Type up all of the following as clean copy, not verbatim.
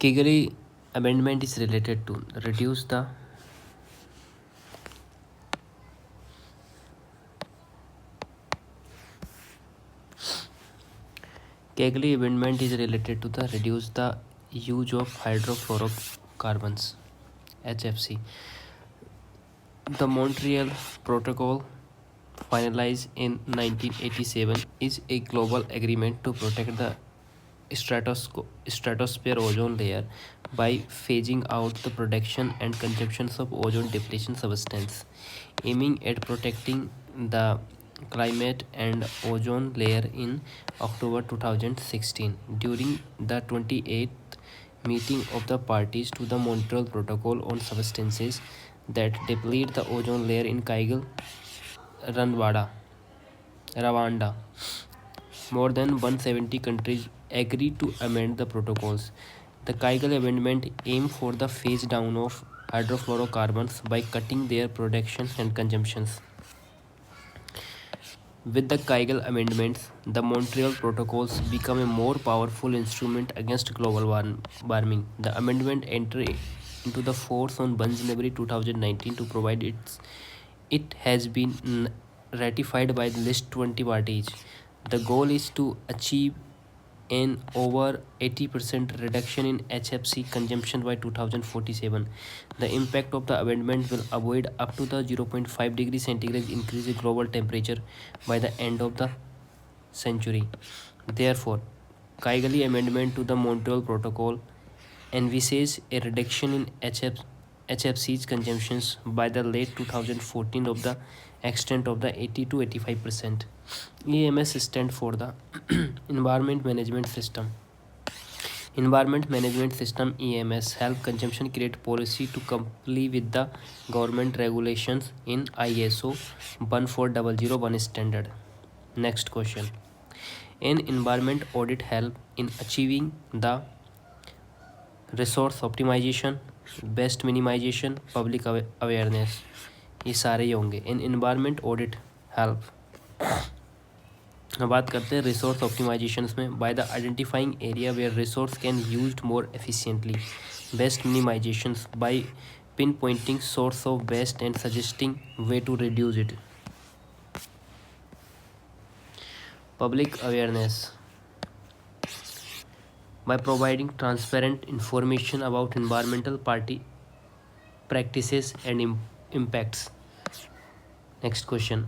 Kigali amendment is related to reduce the Kigali amendment is related to the reduce the use of hydrofluorocarbons HFC. The Montreal Protocol, finalized in 1987, is a global agreement to protect the stratosphere ozone layer by phasing out the production and consumption of ozone depletion substance, aiming at protecting the climate and ozone layer. In October 2016, during the 28th meeting of the parties to the Montreal Protocol on substances that deplete the ozone layer in Kaigal, Rwanda, more than 170 countries agreed to amend the protocols. The Kyoto Amendment aimed for the phase down of hydrofluorocarbons by cutting their production and consumptions. With the Kyoto Amendments, the Montreal Protocols become a more powerful instrument against global warming. The amendment entered into the force on 1 January 2019 to provide it has been ratified by the list 20 parties. The goal is to achieve an over 80% reduction in HFC consumption by 2047. The impact of the amendment will avoid up to the 0.5 degree centigrade increase in global temperature by the end of the century. Therefore, Kigali Amendment to the Montreal Protocol envisages a reduction in HFC's consumptions by the late 2014 of the extent of the 80 to 85%. EMS stands for the Environment Management System. Environment Management System EMS help consumption create policy to comply with the government regulations in ISO 14001 standard. Next question. An environment audit help in achieving the resource optimization, best minimization, public awareness. ये सारे ही होंगे. इन environment audit help. अब बात करते हैं resource optimisation में. By the identifying area where resource can used more efficiently, waste minimisation by pinpointing source of waste and suggesting way to reduce it. Public awareness by providing transparent information about environmental party practices and impacts. Next question.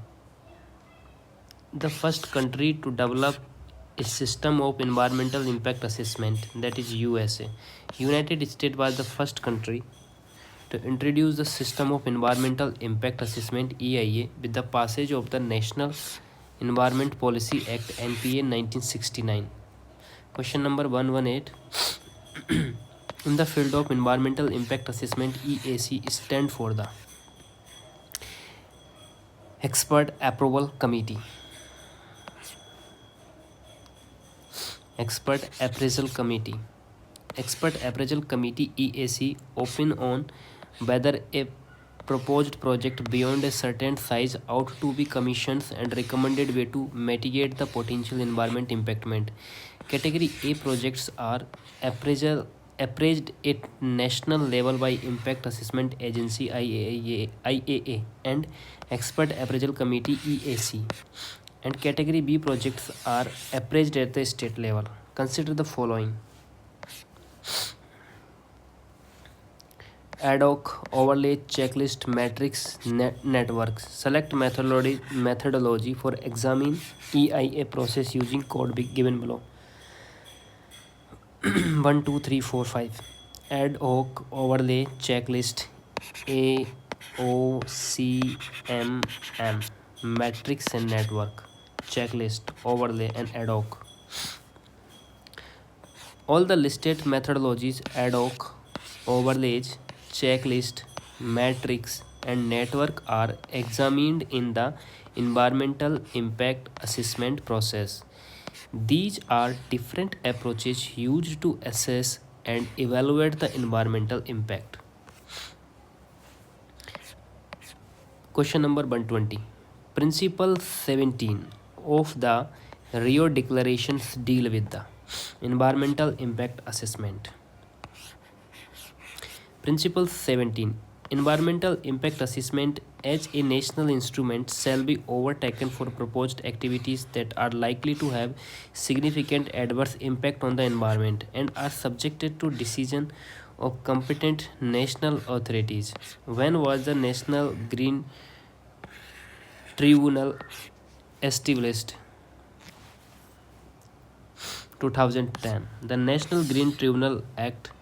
The first country to develop a system of environmental impact assessment, that is USA. United States was the first country to introduce the system of environmental impact assessment EIA with the passage of the National Environment Policy Act NPA 1969. Question number 118. In the field of environmental impact assessment, EAC stand for the Expert Approval Committee, Expert Appraisal Committee. Expert Appraisal Committee EAC opine on whether a proposed project beyond a certain size ought to be commissioned and recommended way to mitigate the potential environment impactment. Category A projects are appraised at national level by Impact Assessment Agency IAA and Expert Appraisal Committee EAC. And category B projects are appraised at the state level. Consider the following. Ad hoc overlay checklist matrix networks. Select methodology for examine EIA process using code given below. 1, 2, 3, 4, 5. Ad hoc overlay checklist AOCMM. Matrix and network checklist overlay and ad hoc. All the listed methodologies ad hoc, overlays, checklist, matrix and network are examined in the environmental impact assessment process. These are different approaches used to assess and evaluate the environmental impact. Question number 120. Principle 17 of the Rio Declarations deal with the environmental impact assessment. Principle 17. Environmental impact assessment as a national instrument shall be overtaken for proposed activities that are likely to have significant adverse impact on the environment and are subjected to decision of competent national authorities. When was the National Green Tribunal established? 2010. The National Green Tribunal Act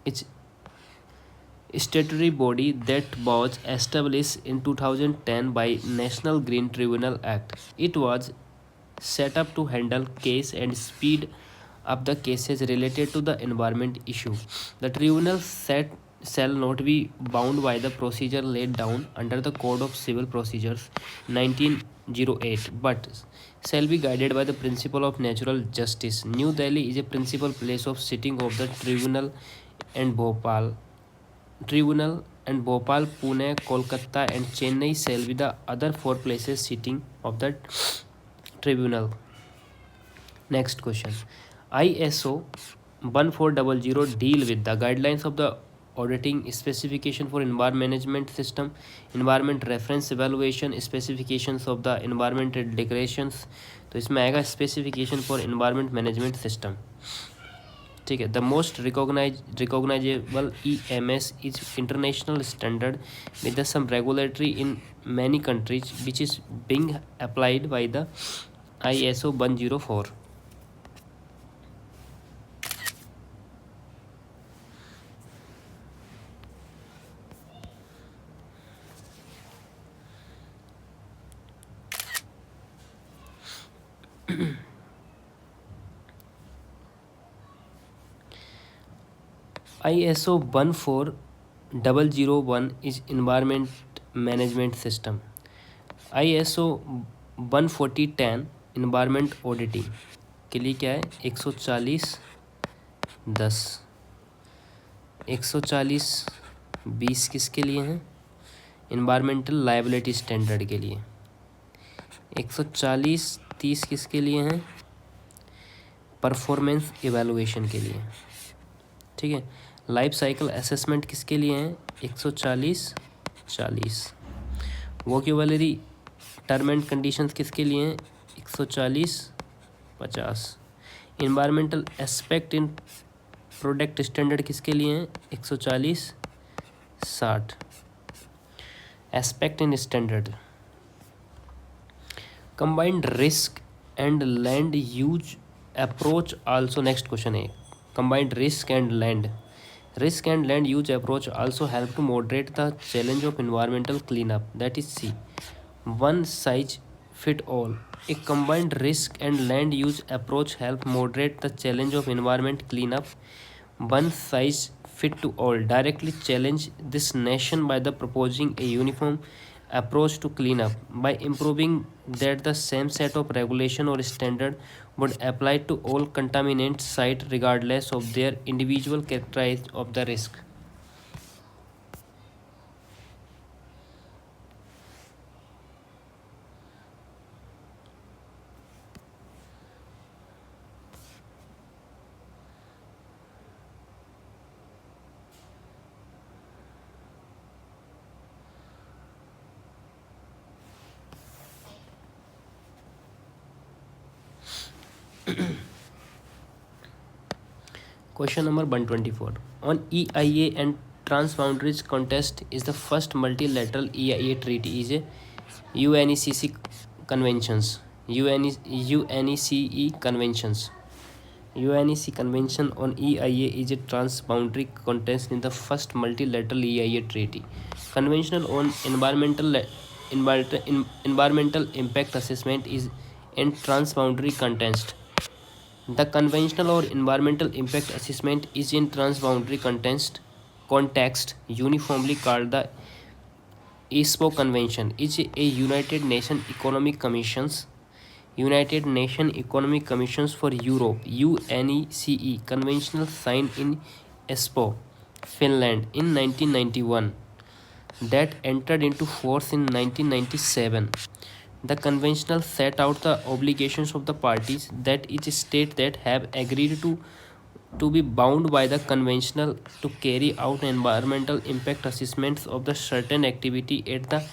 is statutory body that was established in 2010 by National Green Tribunal Act. It was set up to handle case and speed up the cases related to the environment issue. The tribunal shall not be bound by the procedure laid down under the Code of Civil Procedures 1908 but shall be guided by the principle of natural justice. New Delhi is a principal place of sitting of the and Bhopal Bhopal, Pune, Kolkata, and Chennai shall be the other four places sitting of the tribunal. Next question. ISO 1400 deal with the guidelines of the auditing specification for environment management system, environment reference evaluation, specifications of the environmental declarations. तो इसमें आएगा specification for environment management system. ठीक है. The most recognisable EMS is international standard with some regulatory in many countries which is being applied by the ISO 104. ISO 14001 is environment management system. ISO 14010 environment auditing के लिए क्या है 140/10 140/20 किसके लिए हैं environmental liability standard के लिए 140/30 किसके लिए हैं परफॉर्मेंस इवैल्यूएशन के लिए. ठीक है. लाइफ साइकिल असेसमेंट किसके लिए हैं 140/40. वोक्यूबलरी टर्म एंड कंडीशंस किसके लिए हैं 140/50. Environmental aspect in product standard किसके लिए हैं 140/60. Aspect in standard. Combined risk and land use approach also. Next question है combined risk and land use approach also help to moderate the challenge of environmental cleanup. That is C. One size fit all. A combined risk and land use approach help moderate the challenge of environment cleanup. One size fit to all directly challenge this nation by the proposing a uniform approach to cleanup by improving that the same set of regulation or standard would apply to all contaminant site regardless of their individual characteristics of the risk. Question number 124. On EIA and Transboundaries Contest is the first multilateral EIA treaty is a UNECE conventions. UNECE conventions. UNEC Convention on EIA is a transboundary contest in the first multilateral EIA treaty. Convention on environmental impact assessment is in transboundary contest. The conventional or environmental impact assessment is in transboundary context uniformly called the ESPO Convention. Is a United Nations Economic Commissions for Europe UNECE conventional signed in Espoo, Finland in 1991 that entered into force in 1997. The conventional set out the obligations of the parties that each state that have agreed to to be bound by the conventional to carry out environmental impact assessments of the certain activity at the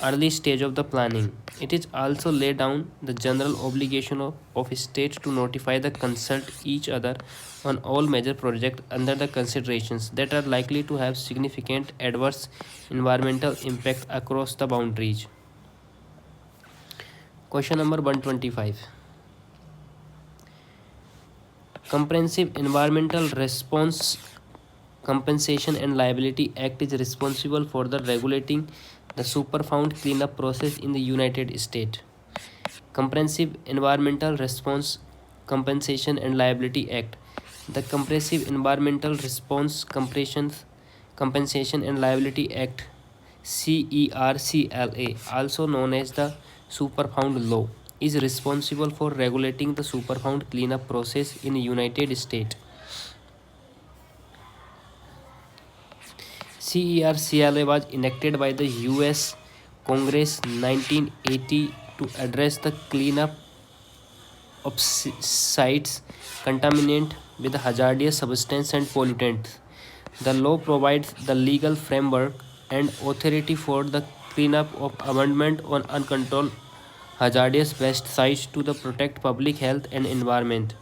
early stage of the planning. It is also laid down the general obligation of states to notify the consult each other on all major projects under the considerations that are likely to have significant adverse environmental impact across the boundaries. Question number 125. Comprehensive Environmental Response Compensation and Liability Act is responsible for the regulating the Superfund cleanup process in the United States. Comprehensive Environmental Response Compensation and Liability Act. The Comprehensive Environmental Response Compensation and Liability Act CERCLA, also known as the Superfund Law, is responsible for regulating the Superfund cleanup process in the United States. CERCLA was enacted by the US Congress 1980 to address the cleanup of sites contaminated with hazardous substances and pollutants. The law provides the legal framework and authority for the cleanup of abandoned or uncontrolled hazardous waste sites to the protect public health and environment.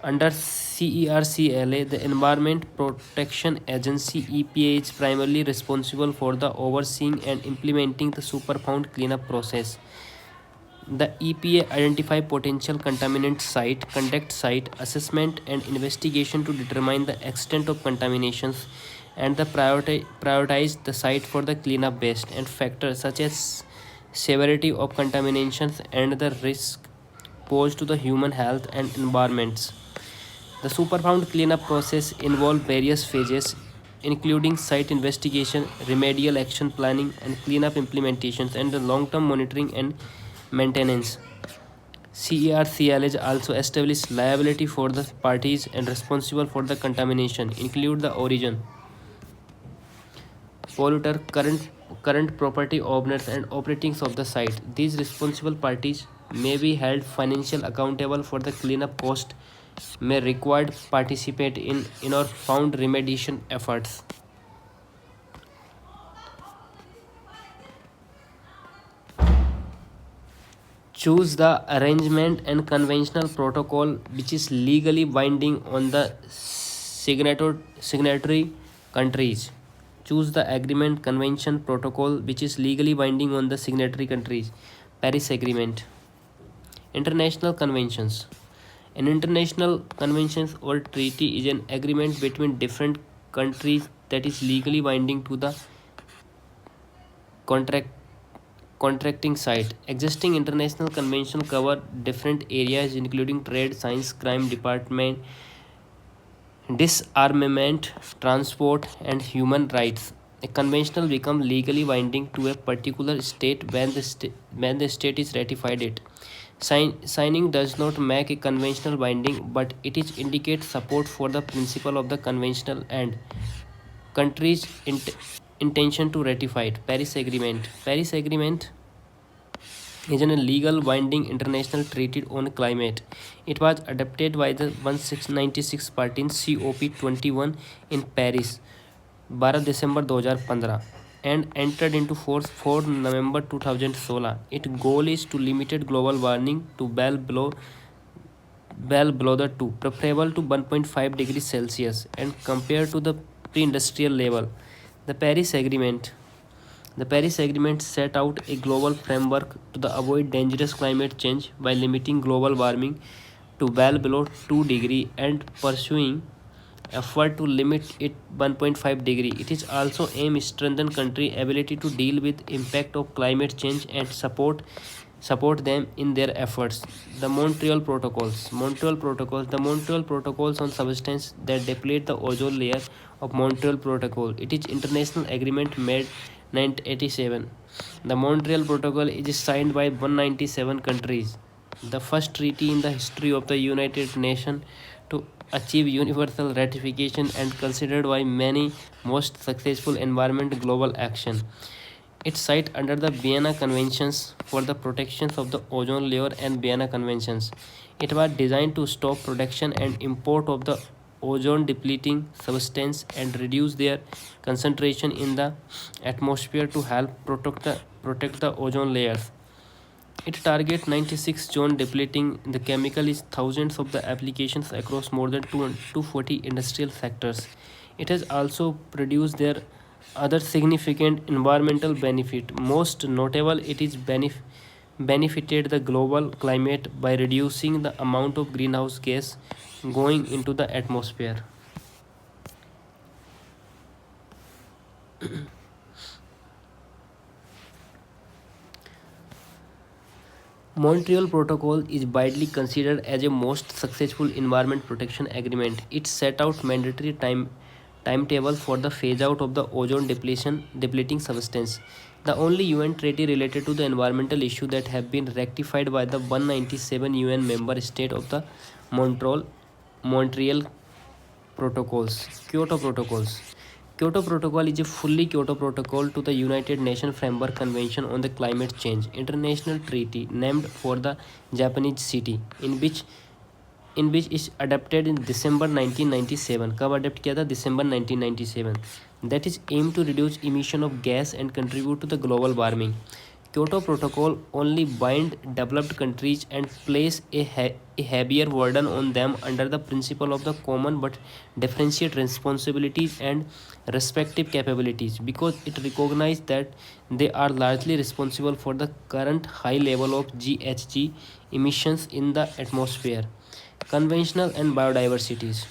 Under CERCLA, the Environment Protection Agency EPA is primarily responsible for the overseeing and implementing the Superfund cleanup process. The EPA identify potential contaminant site, conduct site assessment and investigation to determine the extent of contaminations, and the prioritize the site for the cleanup based and factors such as severity of contaminations and the risk posed to the human health and environments. The Superfund cleanup process involved various phases, including site investigation, remedial action planning, and cleanup implementations, and the long-term monitoring and maintenance. CERCL also established liability for the parties and responsible for the contamination, include the origin, polluter, current property owners, and operators of the site. These responsible parties may be held financially accountable for the cleanup cost, may required participate in or found remediation efforts. Choose the arrangement and conventional protocol which is legally binding on the signatory countries. Choose the agreement convention protocol which is legally binding on the signatory countries. Paris Agreement. International conventions. An international convention or treaty is an agreement between different countries that is legally binding to the contract contracting side. Existing international conventions cover different areas including trade, science, crime department, disarmament, transport, and human rights. A conventional becomes legally binding to a particular state when the state is ratified it. Signing does not make a conventional binding, but it is indicate support for the principle of the conventional and countries' intention to ratify it. Paris Agreement. Paris Agreement is a legal binding international treaty on climate. It was adopted by the 1696 party in COP21 in Paris 12 December 2015 and entered into force 4 November 2016. Its goal is to limit global warming to well below the 2, preferable to 1.5 degrees Celsius and compared to the pre-industrial level. The Paris Agreement. The Paris Agreement set out a global framework to avoid dangerous climate change by limiting global warming to well below 2 degree and pursuing effort to limit it 1.5 degree. It is also aim strengthen country ability to deal with impact of climate change and support them in their efforts. The Montreal Protocols. The Montreal Protocols on substance that deplete the ozone layer of Montreal Protocol. It is international agreement made 1987. The Montreal Protocol is signed by 197 countries. The first treaty in the history of the United Nations to achieve universal ratification and considered by many most successful environment global action. Its site under the Vienna Conventions for the Protection of the Ozone Layer and Vienna Conventions. It was designed to stop production and import of the ozone depleting substance and reduce their concentration in the atmosphere to help protect the ozone layers. It targets 96 zone depleting the chemical is thousands of the applications across more than 240 industrial sectors. It has also produced their other significant environmental benefit. Most notable, it is benefited the global climate by reducing the amount of greenhouse gas going into the atmosphere. Montreal Protocol is widely considered as a most successful environment protection agreement. It set out mandatory timetable for the phase out of the ozone depleting substance. The only UN treaty related to the environmental issue that have been ratified by the 197 UN member state of the Montreal Protocols. Kyoto Protocols. Kyoto Protocol is a fully Kyoto Protocol to the United Nations Framework Convention on the Climate Change international treaty named for the Japanese city in which is adopted in December 1997. कब adopt किया था? December 1997. That is aimed to reduce emission of gas and contribute to the global warming. Kyoto Protocol only bind developed countries and place a heavier burden on them under the principle of the common but differentiate responsibilities and respective capabilities because it recognizes that they are largely responsible for the current high level of GHG emissions in the atmosphere. Conventional and biodiversities.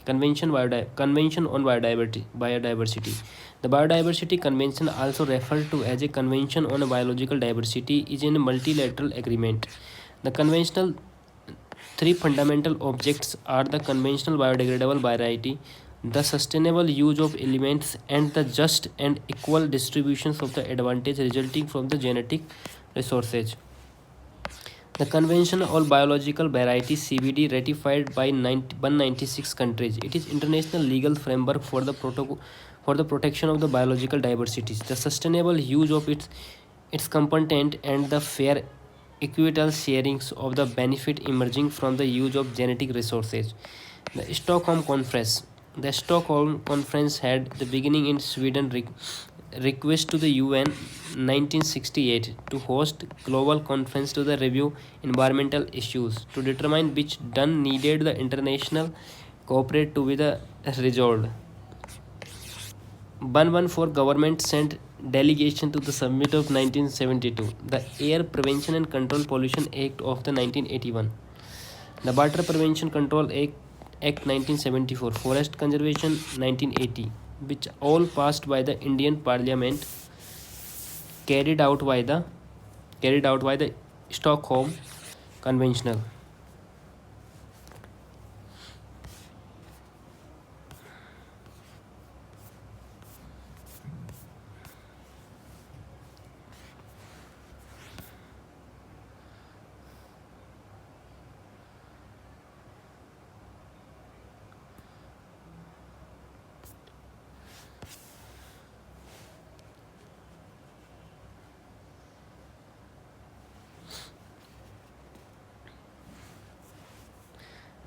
Convention on Biodiversity. The Biodiversity Convention, also referred to as a Convention on Biological Diversity, is a multilateral agreement. The conventional three fundamental objects are the conventional biodegradable variety, the sustainable use of elements, and the just and equal distributions of the advantage resulting from the genetic resources. The Convention on Biological Variety (CBD) ratified by 196 countries. It is international legal framework for the protection of the biological diversities, the sustainable use of its component, and the fair equitable sharings of the benefit emerging from the use of genetic resources. The Stockholm Conference. The Stockholm Conference had the beginning in Sweden request to the UN 1968 to host global conference to the review environmental issues to determine which done needed the international cooperate to be the resolved. 114 government sent delegation to the summit of 1972, the Air Prevention and Control Pollution Act of the 1981, the Water Prevention Control Act 1974, Forest Conservation 1980, which all passed by the Indian Parliament, carried out by the Stockholm Conventional.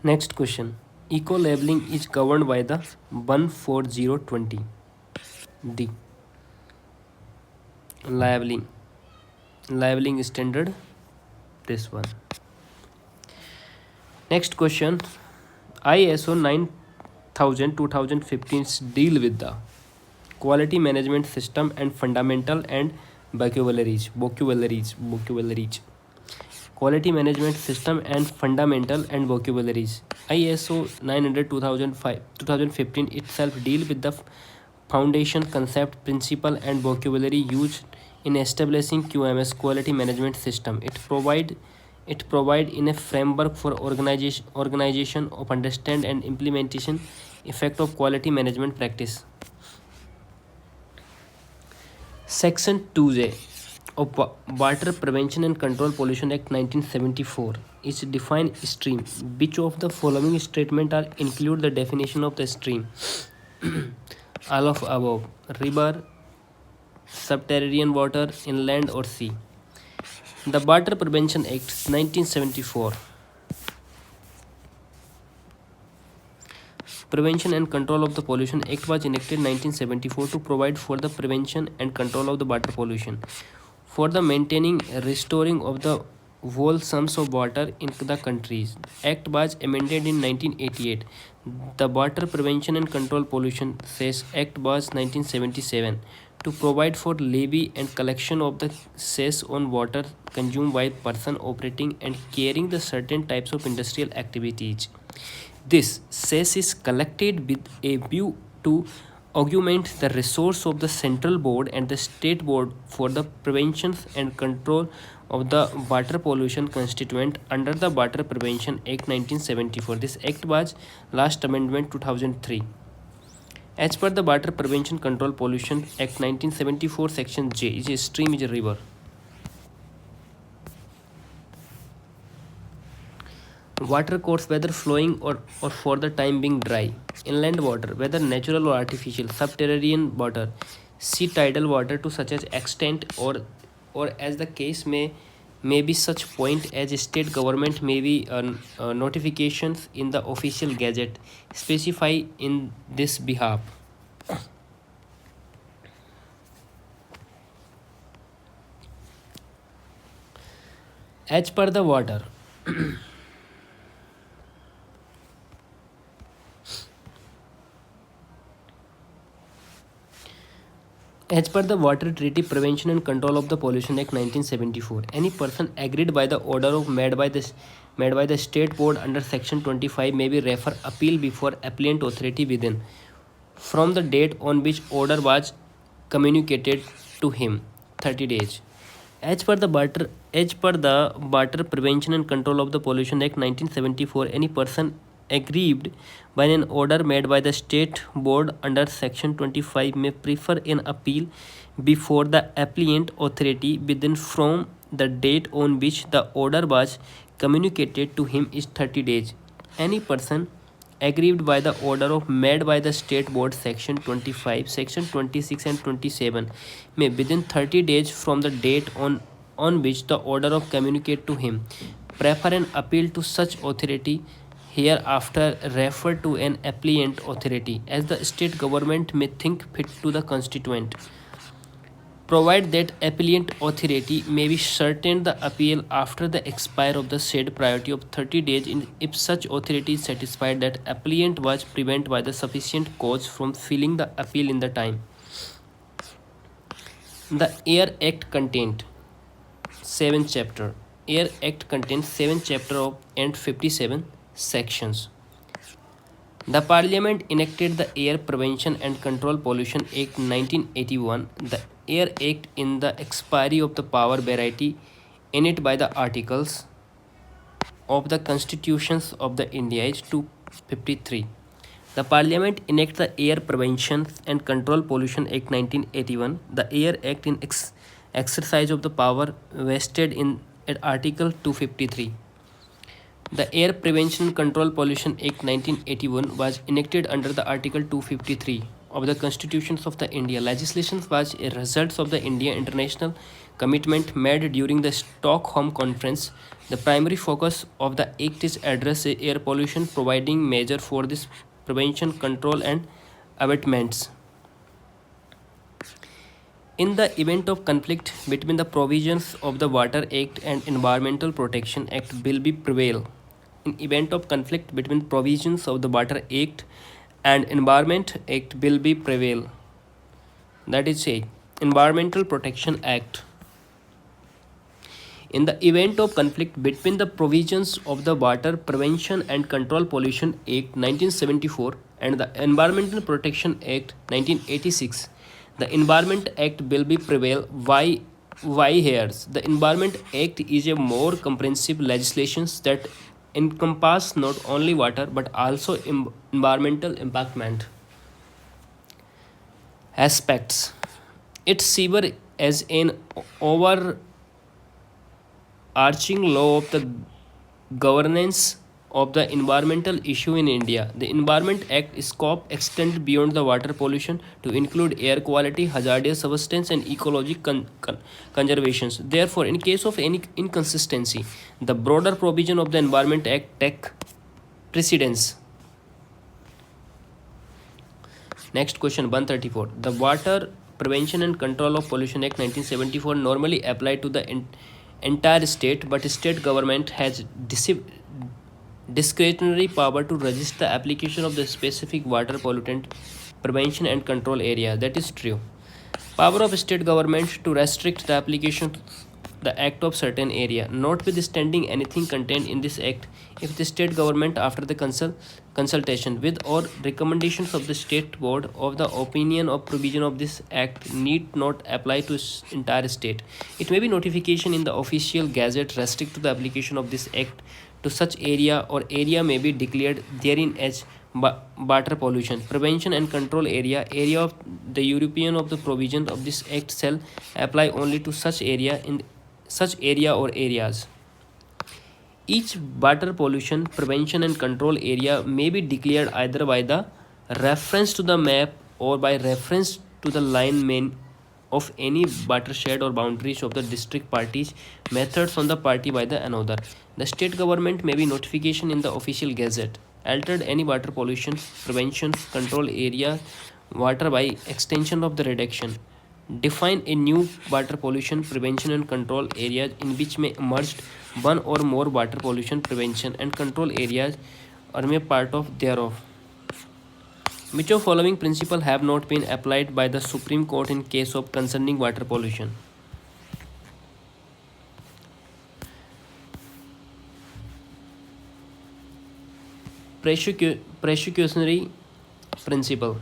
Next question. Eco labeling is governed by the 14020. D. Labeling standard. This one. Next question. ISO 9000 2015 deal with the quality management system and fundamental and vocabularies. Quality management system and fundamental and vocabularies. ISO 900 2015 itself deal with the foundation concept, principle, and vocabulary used in establishing QMS quality management system. It provide in a framework for organization of understand and implementation effect of quality management practice. Section 2J of Water Prevention and Control Pollution Act 1974 is define stream. Which of the following statement are include the definition of the stream? All of above. River, subterranean water, inland or sea. The Water Prevention Act 1974. Prevention and Control of the Pollution Act was enacted 1974 to provide for the prevention and control of the water pollution, for the maintaining, restoring of the whole sums of water in the countries. Act was amended in 1988. The Water Prevention and Control Pollution Cess Act was 1977 to provide for levy and collection of the cess on water consumed by person operating and carrying the certain types of industrial activities. This cess is collected with a view to augment the resource of the central board and the state board for the prevention and control of the water pollution constituent under the Water Prevention Act 1974. This act was last amendment 2003. As per the Water Prevention Control Pollution Act 1974, Section J is a stream is a river. Water course, whether flowing or for the time being dry. Inland water, whether natural or artificial. Subterranean water, sea tidal water to such as extent or as the case may be such point as state government may be notifications in the official gazette specify in this behalf. As per the water. As per the Water Treaty Prevention and Control of the Pollution Act 1974, any person aggrieved by the order of made by the State Board under Section 25 may be refer appeal before appellant authority within from the date on which order was communicated to him 30 days. As per the Water Prevention and Control of the Pollution Act 1974, any person aggrieved by an order made by the state board under section 25 may prefer an appeal before the appellant authority within from the date on which the order was communicated to him is 30 days. Any person aggrieved by the order of made by the state board section 25, section 26 and 27 may within 30 days from the date on which the order of communicate to him prefer an appeal to such authority hereafter referred to an appellant authority as the state government may think fit to the constituent, provide that appellant authority may be certain the appeal after the expire of the said priority of 30 days if such authority is satisfied that appellant was prevented by the sufficient cause from filing the appeal in the time. The Air Act contained 7 chapter. Air Act contains 7 chapter of and 57 sections. The Parliament enacted the Air Prevention and Control Pollution Act 1981. The Air Act in the expiry of the power variety in it by the articles of the constitutions of the India is 253. The Parliament enacted the Air Prevention and Control Pollution Act 1981. The Air Act in exercise of the power vested in at Article 253. The Air Prevention and Control Pollution Act 1981 was enacted under the Article 253 of the Constitutions of the India. Legislation was a result of the India international commitment made during the Stockholm Conference. The primary focus of the Act is address air pollution, providing measure for this prevention, control, and abatements. In the event of conflict between the provisions of the Water Act and Environmental Protection Act will be prevail. In event of conflict between provisions of the Water Act and Environment Act will be prevail. That is say, Environmental Protection Act. In the event of conflict between the provisions of the Water Prevention and Control Pollution Act 1974 and the Environmental Protection Act 1986, the Environment Act will be prevail. Why here? The Environment Act is a more comprehensive legislation that encompass not only water but also environmental impactment aspects. It serves as an overarching law of the governance of the environmental issue in India. The Environment Act scope extended beyond the water pollution to include air quality, hazardous substance, and ecological conservations. Therefore, in case of any inconsistency, the broader provision of the Environment Act take precedence. Next question 134. The Water Prevention and Control of Pollution Act 1974 normally applied to the entire state, but state government has discretionary power to register the application of the specific water pollutant prevention and control area. That is true. Power of state government to restrict the application the act of certain area, notwithstanding anything contained in this act, if the state government after the consultation with or recommendations of the state board of the opinion of provision of this act need not apply to entire state, it may be notification in the official gazette restrict to the application of this act to such area, or area may be declared therein as water pollution prevention and control area of the European of the provision of this act shall apply only to such area in such area or areas. Each water pollution prevention and control area may be declared either by the reference to the map or by reference to the line main of any watershed or boundaries of the district parties methods on the party by the another. The state government may be notification in the official gazette altered any water pollution prevention control area water by extension of the reduction. Define a new water pollution prevention and control areas in which may merged one or more water pollution prevention and control areas or may part of thereof. Which of following principles have not been applied by the Supreme Court in case of concerning water pollution? Precautionary principle.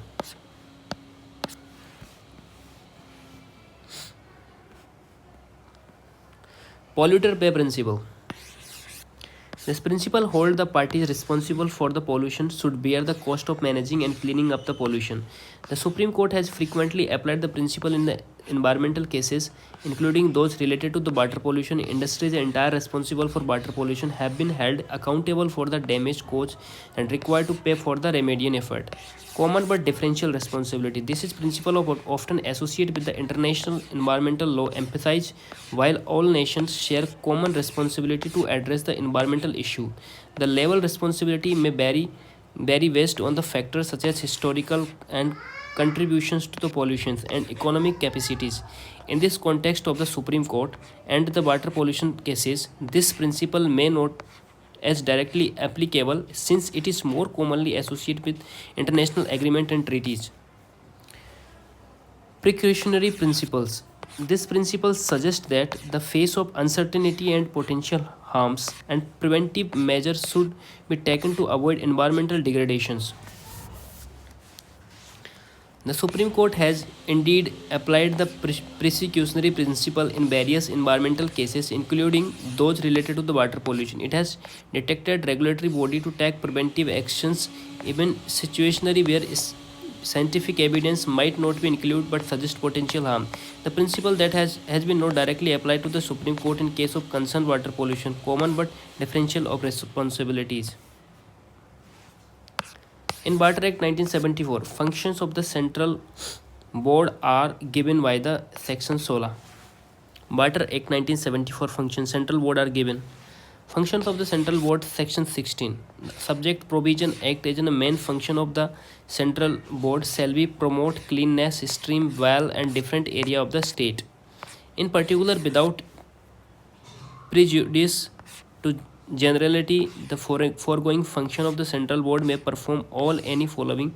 Polluter pay principle. This principle holds the parties responsible for the pollution should bear the cost of managing and cleaning up the pollution. The Supreme Court has frequently applied the principle in the environmental cases, including those related to the water pollution. Industries entire responsible for water pollution have been held accountable for the damage caused and required to pay for the remedial effort. Common but differential responsibility. This is principle of often associated with the international environmental law emphasized while all nations share common responsibility to address the environmental issue. The level responsibility may vary based on the factors such as historical and contributions to the pollutions and economic capacities. In this context of the Supreme Court and the water pollution cases, this principle may not as directly applicable since it is more commonly associated with international agreement and treaties. Precautionary principles. This principle suggests that the face of uncertainty and potential harms and preventive measures should be taken to avoid environmental degradations. The Supreme Court has indeed applied the precautionary principle in various environmental cases, including those related to the water pollution. It has detected regulatory body to take preventive actions, even situationary where scientific evidence might not be included but suggest potential harm. The principle that has been not directly applied to the Supreme Court in case of concerned water pollution, common but differential of responsibilities. In Water Act 1974, functions of the Central Board are given by the Section 16. Water Act 1974 functions Central Board are given. Functions of the Central Board Section 16. Subject provision act as a main function of the Central Board shall be promote cleanness, stream, well and different area of the state. In particular, without prejudice to generality, the foregoing function of the Central Board may perform all any following,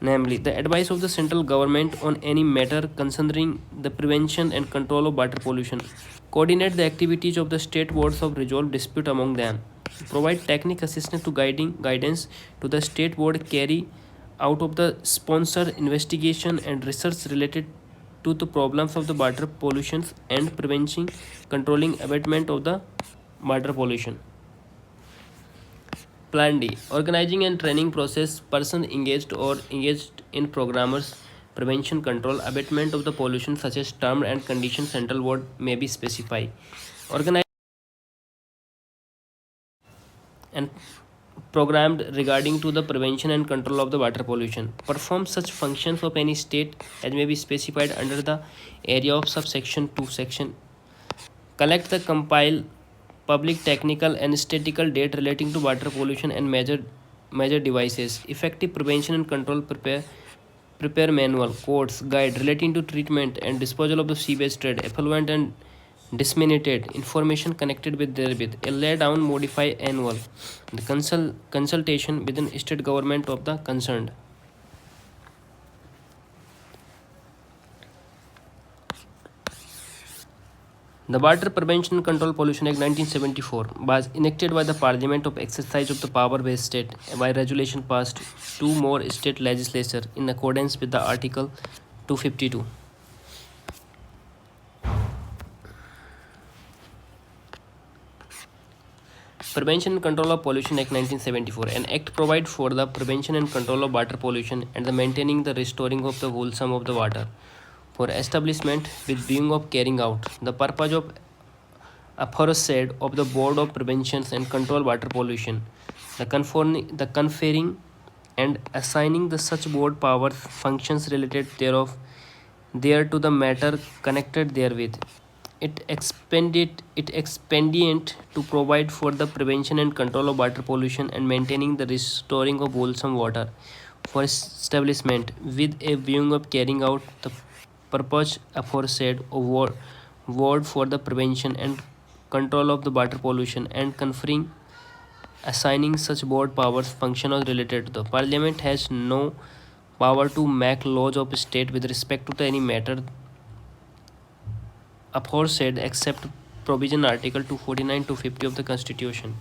namely the advice of the central government on any matter concerning the prevention and control of water pollution, coordinate the activities of the state boards of resolve dispute among them, provide technical assistance to guidance to the state board carry out of the sponsor investigation and research related to the problems of the water pollution and prevention, controlling abatement of the water pollution. Plan D. Organizing and training process. Person engaged in programmers prevention control abatement of the pollution such as term and condition central board may be specified. Organize and programmed regarding to the prevention and control of the water pollution, perform such functions of any state as may be specified under the area of subsection 2 section, collect the compile public technical and statistical data relating to water pollution and measure devices, effective prevention and control, prepare manual, codes, guide relating to treatment and disposal of the sewage trade, effluent and disseminated information connected with therewith, a lay down modify annual, the consultation within state government of the concerned. The Water Prevention and Control Pollution Act 1974 was enacted by the Parliament of exercise of the power-based state by resolution passed two more state legislature in accordance with the Article 252. Prevention and Control of Pollution Act 1974. An act provides for the prevention and control of water pollution and the maintaining the restoring of the wholesome of the water for establishment with view of carrying out the purpose of aforesaid of the Board of Prevention and Control Water Pollution, the conferring and assigning the such board powers functions related thereof there to the matter connected therewith. It expedient to provide for the prevention and control of water pollution and maintaining the restoring of wholesome water for establishment with a view of carrying out the purpose aforesaid of ward for the prevention and control of the water pollution and conferring assigning such board powers functional related to the parliament has no power to make laws of state with respect to any matter aforesaid except provision article 249 to 50 of the constitution.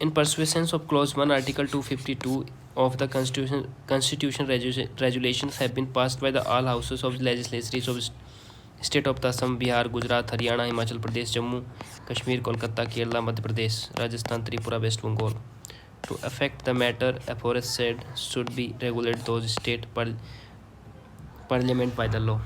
In pursuance of clause 1 article 252 of the constitution regulations have been passed by the all houses of legislatures of state of Assam, Bihar, Gujarat, Haryana, Himachal Pradesh, Jammu, Kashmir, Kolkata, Kerala, Madhya Pradesh, Rajasthan, Tripura, West Bengal. To affect the matter aforesaid should be regulate those state parliament by the law.